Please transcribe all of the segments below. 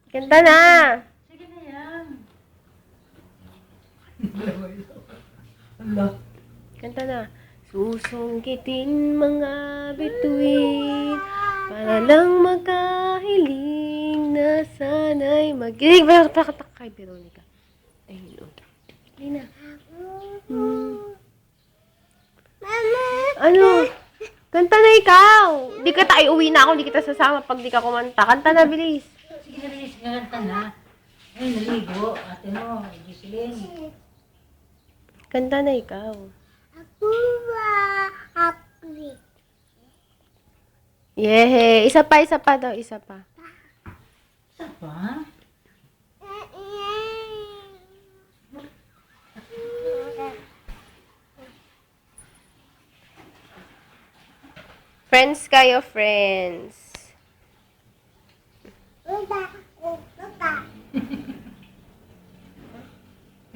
Kanta na. Sige na yan. Allah. Kanta na. Susungkitin mga bituin para lang makahiling na sana'y magiling. Pakatak kay Veronica. Ayun o. Ayun na. Ano? Kanta na ikaw. Di ka tayo uwi na ako. Di kita sasama pag di ka kumanta. Kanta na, bilis. Sige na, bilis. Kanta na. Ay, naligo. Ate mo, Giselin. Kanta na ikaw. Yehe. Isa pa daw. Isa pa. Isa pa? Friends kayo, friends.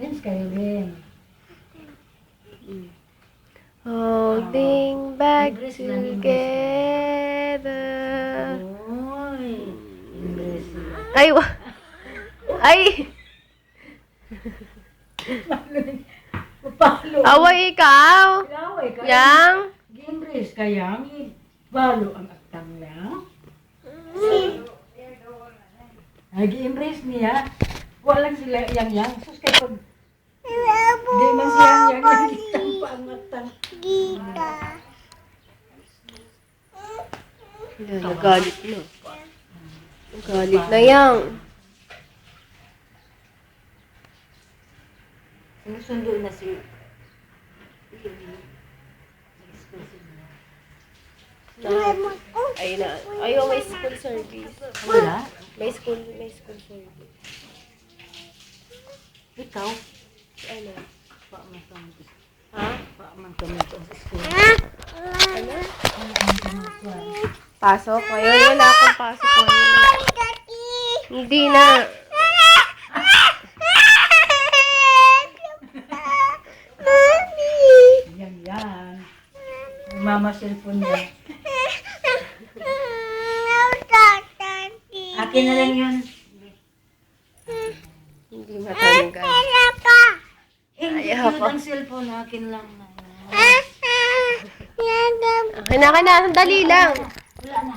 Friends kayo din. Holding back Embrace lang, together. Uy. Embrace lang. Ay, ay! Palo. Away ikaw! Away ka. Yang? Embrace ka yang. Balo ang aktang niya. Nag-embrace niya. Walang sila yang. Sus kay pag... Di man siya yang nagkitang pa ang aktang. Nagalit na. Nagalit na yang. Sinusundo na si... Ay na. Ayaw, may school service. Wala? May school service. Ikaw? Ano? Paaman kami. Ha? Paaman kami sa school. Ano? Pasok? Ngayon, wala akong pasok ngayon. Hindi na. Yan. Mama cellphone niya. Akin na lang yun. Hindi matanggal. Hindi Ayaw cute ko. ang cellphone. Akin lang na. Okay na. Sandali lang. Wala na.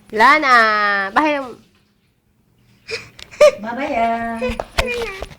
Wala na. Bahay. Bye-bye.